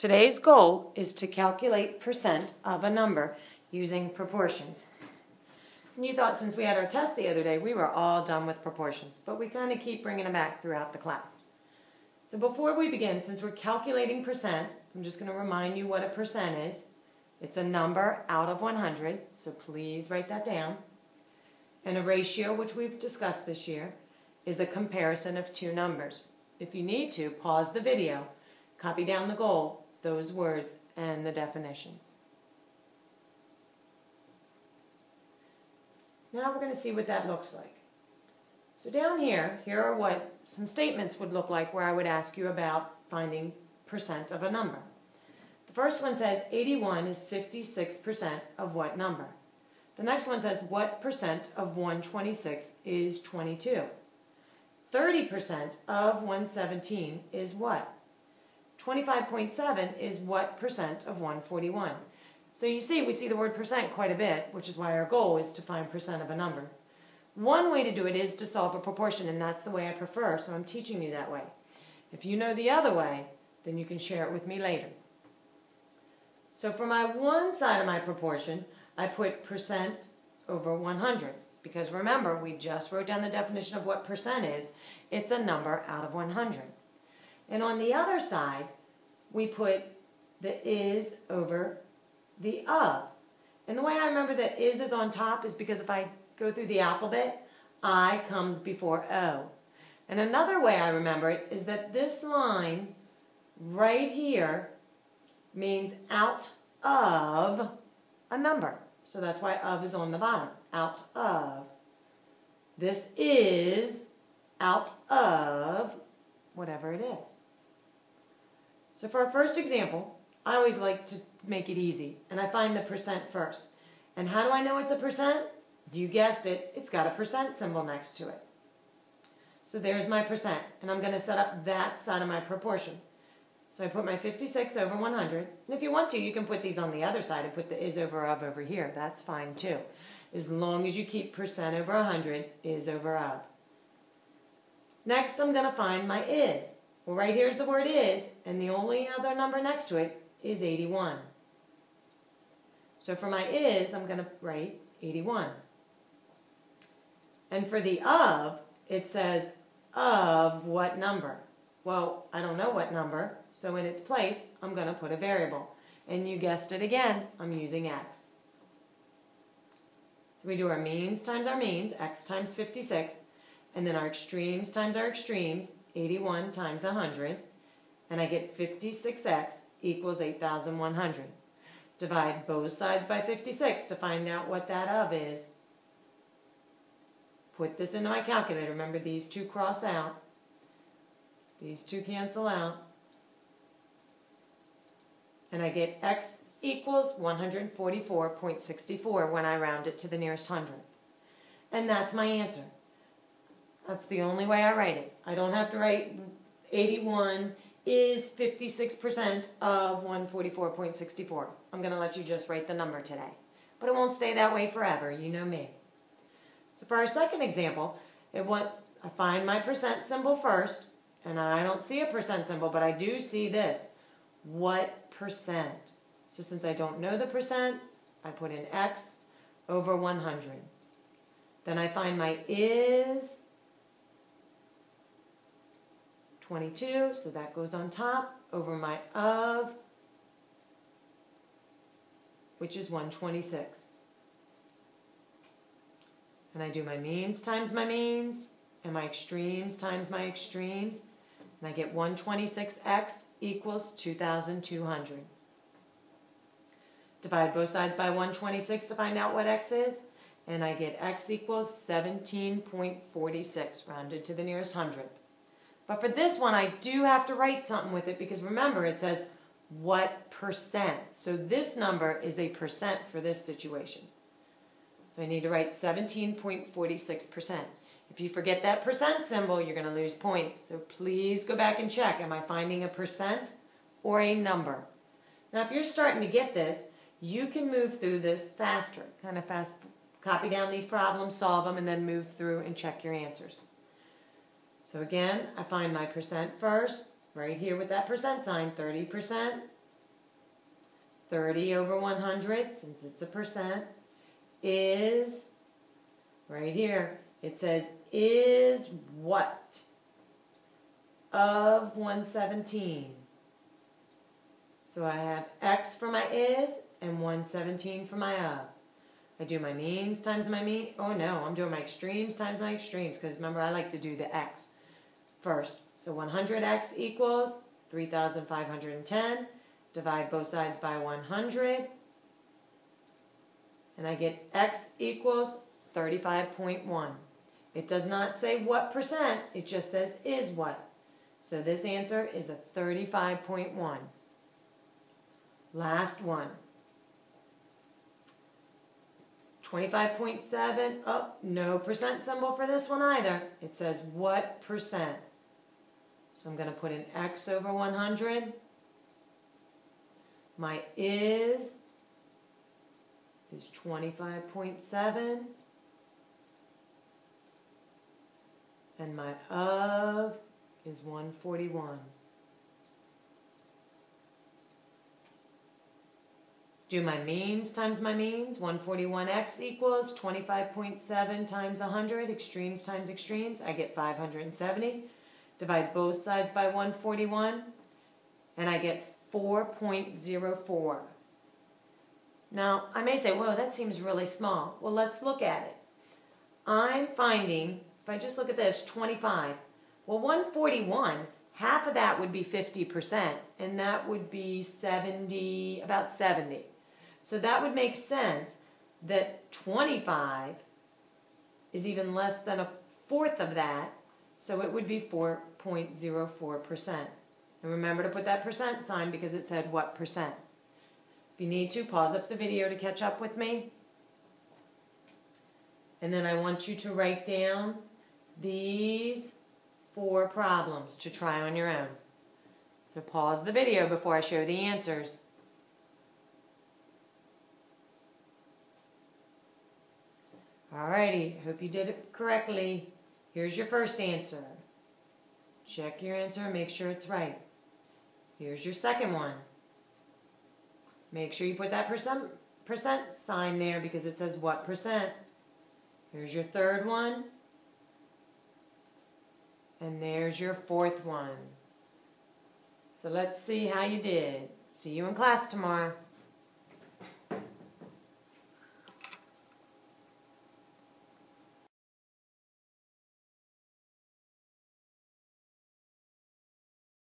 Today's goal is to calculate percent of a number using proportions. And you thought since we had our test the other day, we were all done with proportions, but we kind of keep bringing them back throughout the class. So before we begin, since we're calculating percent, I'm just going to remind you what a percent is. It's a number out of 100, so please write that down. And a ratio, which we've discussed this year, is a comparison of two numbers. If you need to, pause the video, copy down the goal, those words, and the definitions. Now we're going to see what that looks like. So down here are what some statements would look like where I would ask you about finding percent of a number. The first one says 81 is 56% of what number? The next one says what percent of 126 is 22? 30% of 117 is what? 25.7 is what percent of 141? So you see, we see the word percent quite a bit, which is why our goal is to find percent of a number. One way to do it is to solve a proportion, and that's the way I prefer, so I'm teaching you that way. If you know the other way, then you can share it with me later. So for my one side of my proportion, I put percent over 100. Because remember, we just wrote down the definition of what percent is. It's a number out of 100. And on the other side, we put the is over the of. And the way I remember that is on top is because if I go through the alphabet, I comes before O. And another way I remember it is that this line right here means out of a number. So that's why of is on the bottom. Out of. This is out of whatever it is. So for our first example, I always like to make it easy, and I find the percent first. And how do I know it's a percent? You guessed it, it's got a percent symbol next to it. So there's my percent, and I'm going to set up that side of my proportion. So I put my 56 over 100, and if you want to, you can put these on the other side and put the is over of over here. That's fine too, as long as you keep percent over 100, is over of. Next, I'm going to find my is. Well, right here's the word is, and the only other number next to it is 81. So for my is, I'm going to write 81. And for the of, it says of what number? Well, I don't know what number, so in its place, I'm going to put a variable. And you guessed it again, I'm using x. So we do our means times our means, x times 56, and then our extremes times our extremes, 81 times 100, and I get 56x equals 8,100. Divide both sides by 56 to find out what that of is. Put this into my calculator. Remember, these two cross out. These two cancel out. And I get x equals 144.64 when I round it to the nearest hundredth. And that's my answer. That's the only way I write it. I don't have to write 81 is 56% of 144.64. I'm going to let you just write the number today. But it won't stay that way forever. You know me. So for our second example, I find my percent symbol first. And I don't see a percent symbol, but I do see this. What percent? So since I don't know the percent, I put in x over 100. Then I find my is 22, so that goes on top, over my of, which is 126. And I do my means times my means, and my extremes times my extremes, and I get 126x equals 2,200. Divide both sides by 126 to find out what x is, and I get x equals 17.46, rounded to the nearest hundredth. But for this one, I do have to write something with it because remember, it says what percent. So this number is a percent for this situation. So I need to write 17.46%. If you forget that percent symbol, you're going to lose points. So please go back and check. Am I finding a percent or a number? Now, if you're starting to get this, you can move through this faster. Kind of fast. Copy down these problems, solve them, and then move through and check your answers. So again, I find my percent first, right here with that percent sign, 30%, 30 over 100, since it's a percent, is, right here, it says, is what of 117? So I have x for my is and 117 for my of. I do my means times my mean. Oh no, I'm doing my extremes times my extremes, because remember I like to do the x first. So 100x equals 3,510. Divide both sides by 100. And I get x equals 35.1. It does not say what percent, it just says is what. So this answer is a 35.1. Last one. 25.7, oh, no percent symbol for this one either. It says what percent. So I'm going to put in x over 100. My is 25.7. And my of is 141. Do my means times my means. 141x equals 25.7 times 100. Extremes times extremes. I get 570. Divide both sides by 141. And I get 4.04. Now, I may say, whoa, that seems really small. Well, let's look at it. I'm finding, if I just look at this, 25. Well, 141, half of that would be 50%, and that would be 70, about 70. So that would make sense that 25 is even less than a fourth of that, so it would be 4.04%. And remember to put that percent sign because it said what percent. If you need to, pause up the video to catch up with me. And then I want you to write down these 4 problems to try on your own. So pause the video before I show the answers. Alrighty, hope you did it correctly. Here's your first answer. Check your answer and make sure it's right. Here's your second one. Make sure you put that percent sign there because it says what percent. Here's your third one. And there's your fourth one. So let's see how you did. See you in class tomorrow.